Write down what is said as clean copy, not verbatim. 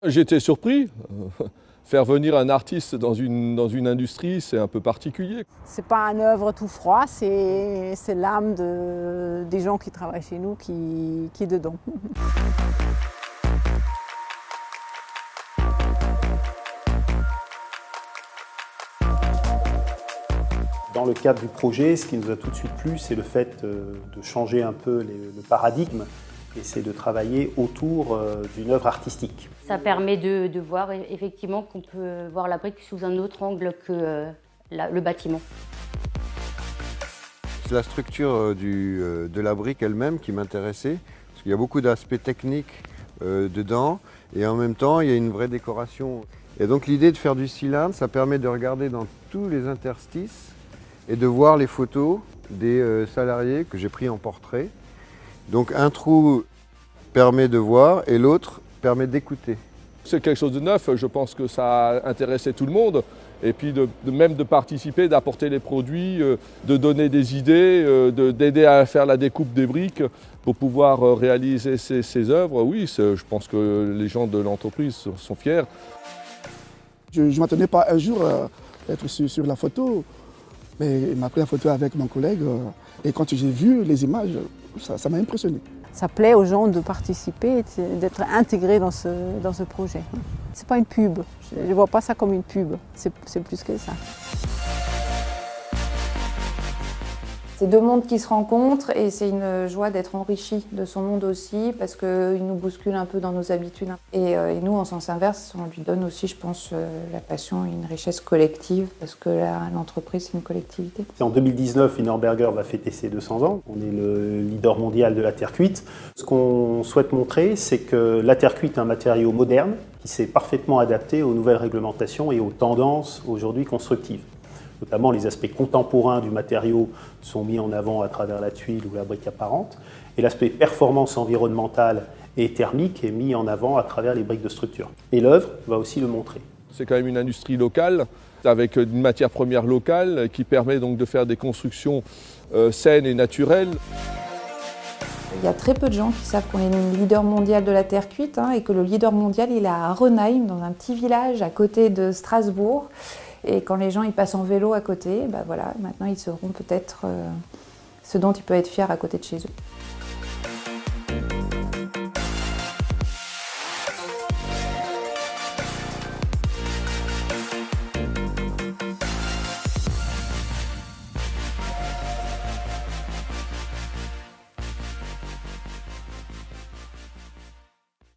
J'étais surpris. Faire venir un artiste dans une industrie, c'est un peu particulier. C'est pas une œuvre tout froid, c'est l'âme des gens qui travaillent chez nous qui est dedans. Dans le cadre du projet, ce qui nous a tout de suite plu, c'est le fait de changer un peu le paradigme et c'est de travailler autour d'une œuvre artistique. Ça permet de voir effectivement qu'on peut voir la brique sous un autre angle que le bâtiment. C'est la structure de la brique elle-même qui m'intéressait, parce qu'il y a beaucoup d'aspects techniques dedans, et en même temps il y a une vraie décoration. Et donc l'idée de faire du cylindre, ça permet de regarder dans tous les interstices et de voir les photos des salariés que j'ai pris en portrait. Donc un trou permet de voir et l'autre permet d'écouter. C'est quelque chose de neuf, je pense que ça a intéressé tout le monde. Et puis même de participer, d'apporter les produits, de donner des idées, d'aider à faire la découpe des briques pour pouvoir réaliser ces œuvres. Oui, je pense que les gens de l'entreprise sont fiers. Je ne m'attendais pas un jour être sur la photo, mais il m'a pris la photo avec mon collègue et quand j'ai vu les images, ça m'a impressionné. Ça plaît aux gens de participer, d'être intégrés dans ce projet. C'est pas une pub, je ne vois pas ça comme une pub, c'est plus que ça. C'est deux mondes qui se rencontrent et c'est une joie d'être enrichi de son monde aussi parce qu'il nous bouscule un peu dans nos habitudes. Et nous, en sens inverse, on lui donne aussi, je pense, la passion et une richesse collective parce que l'entreprise, c'est une collectivité. En 2019, Wienerberger va fêter ses 200 ans. On est le leader mondial de la terre cuite. Ce qu'on souhaite montrer, c'est que la terre cuite est un matériau moderne qui s'est parfaitement adapté aux nouvelles réglementations et aux tendances aujourd'hui constructives. Notamment les aspects contemporains du matériau sont mis en avant à travers la tuile ou la brique apparente, et l'aspect performance environnementale et thermique est mis en avant à travers les briques de structure. Et l'œuvre va aussi le montrer. C'est quand même une industrie locale, avec une matière première locale, qui permet donc de faire des constructions saines et naturelles. Il y a très peu de gens qui savent qu'on est le leader mondial de la terre cuite et que le leader mondial il est à Renheim, dans un petit village à côté de Strasbourg. Et quand les gens ils passent en vélo à côté, voilà, maintenant ils sauront peut-être ce dont ils peuvent être fiers à côté de chez eux.